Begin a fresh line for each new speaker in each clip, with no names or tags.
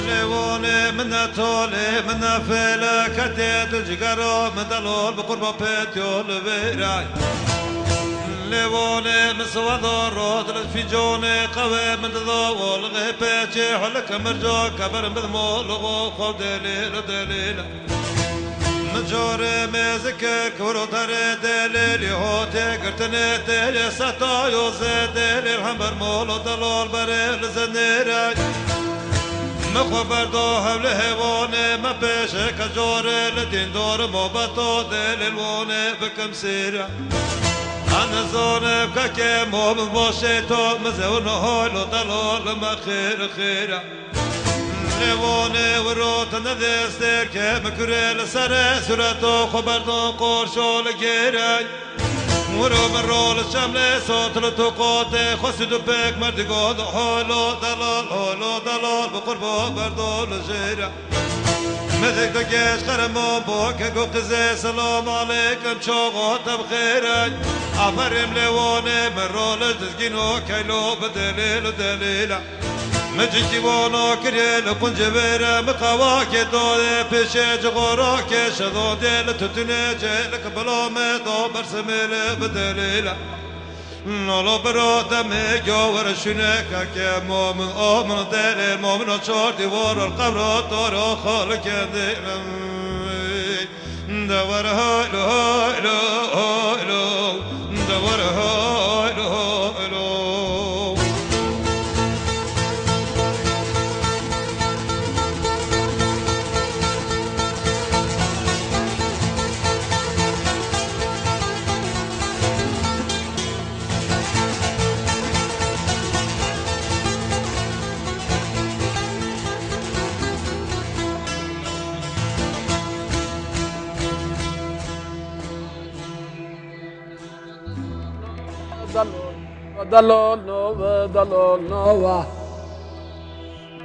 لوانه من طاله من فلك تيت الجقرة من دلول بقرب بيتيول بيراي لوانه من سواد الرود في جوني قوي من ضوال غيبتي حلك مرجو كبر مذمول وخو دليل دليل مجوري مزكر كورو تري دليل هوتي قرتني دليل ستا يوزي دليل حمر مولو دلول بريل زنيراي مخبر دو حول هوانه ما پیشه کجوره لدین دور موبتو دل الوانه بکم سیره انا زونه که موم باشه تو مزون حالو دلال ما خیر خیره لوانه و روت ندستر که مکره لسر صورتو خبر دو قرشو لگیره ورو برول الشمل صوت التقاط خسد بك مردقود حولو دلال بقربو بردول الجيرة مذك دقيش خرمون بوك اقو قزي سلام عليكم شوغوت بخيري عفرم لواني من رول تسقينو كيلو بدليل دليلة مجيكي وانا كريل قنجبير مقواكي دولي بيشي جغوراكي شدو ديل تتني جيلك بلا ميدو برسميل بدليلة نولو برو دمي جوور شنكا كي مومن اومن دليل مومن وشور ديوار القبر دورو خالك ديل دور هايلو هايلو هايلو دور هايلو هايلو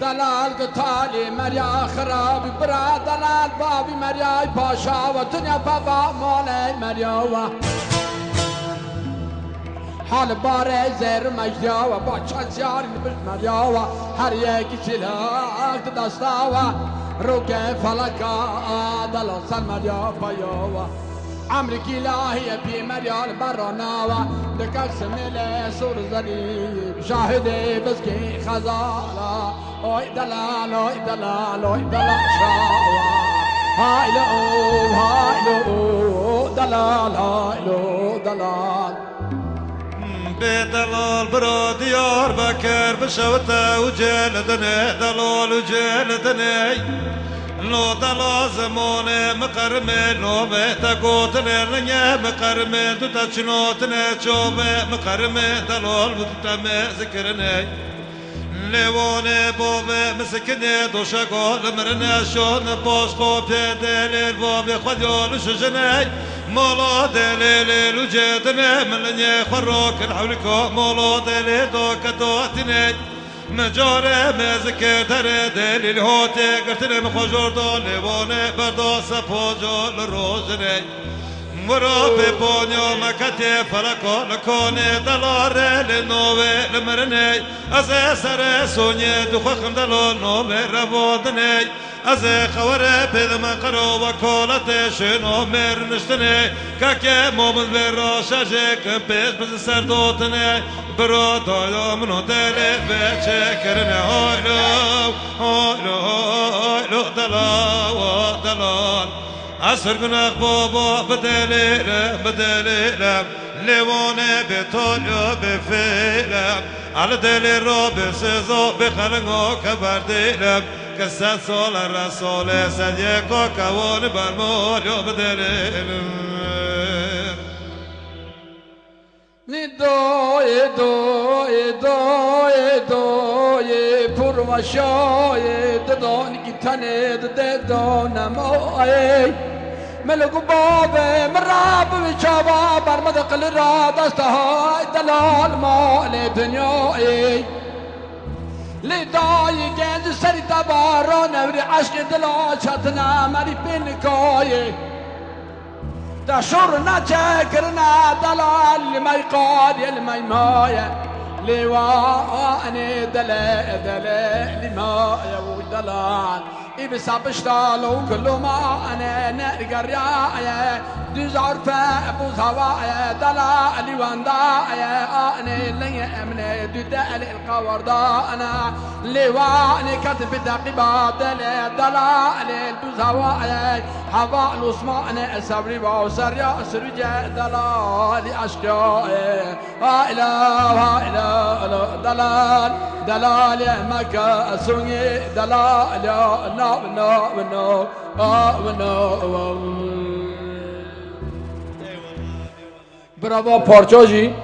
دلال قتالي مريا خرابي برا دلال بابي مريا باشا والدنيا بابا مالي مريا حال باري زير مجدا وباشا زياري نبش مريا هر يكي سلاك دستاوا روكي فلكا دلال سن مريا بايا امريكي لاهي بي مريال براناوا دكاك سميلي سور زريب شاهدي بسكي خزالا اوي دلال اوي دلال اوي دلال شاوا هاي لو دلال هاي لو دلال
بدلال برا ديار بكر بشوته وجلدني دلال وجلدني لو دلا زمانه مقرمه لو بهتا قوتنه رنگه مقرمه دو تا چنوتنه چوبه مقرمه دلال بودتا ذکرنه لوانه بابه مسکنه دوشا قول مرنه شون باش خوب دلیل بابه خودیال شجنه مولا دلیل وجدنه ملنه خروک الحولكو مولا دلیل دو کدوتنه مجاره مذکر در دلیل هاته گرتنه مخوجور دو لیوانه بردا سپاجا لروزنه ورا به بانیا مکته فرکا لکانه دلاره لنوه لمرنه از سر سونیه دو خخم دلال نوه روادنه از خواره پیدم قرا و کالت شنو مرنشتنه که مومن برا شجه که پیش بز سردوتنه برا دایا منو دلی بچه کرنه هایلو هایلو هایلو دلال دلال عصر گناه بابا بدلیلم بدلیلم لیوانه بطالیا بفیلم على دلی را بسزا بخلنگا کبردیلم که 100 سال رسول صد یکا کوان برمال یا بدلیلم
ندای دای دای دای پروشای ددان کی تنه ددان مای ملک باب مراب وشوا برمد قل را دستهای دلال مال دنیای لدای گنج سری تبارا نوری عشق دلا چتنا مری پنکای تشر نشكرنا دلال لما يقاد لما يمايا لواني دلال دلال لما يودلال إبسا بشتالو كل ما أنا نرجع يا دزار فأبو زوايا دلال واندايا أنا اللي أمني دلال القوردا أنا لواني كتب دقيبات دلال دزوايا حوا العثمان الصبري وسر يا سرجة دلال أشقاء إله إله دلال دلال يا مكة سوني دلال يا no Bravo Porciogi.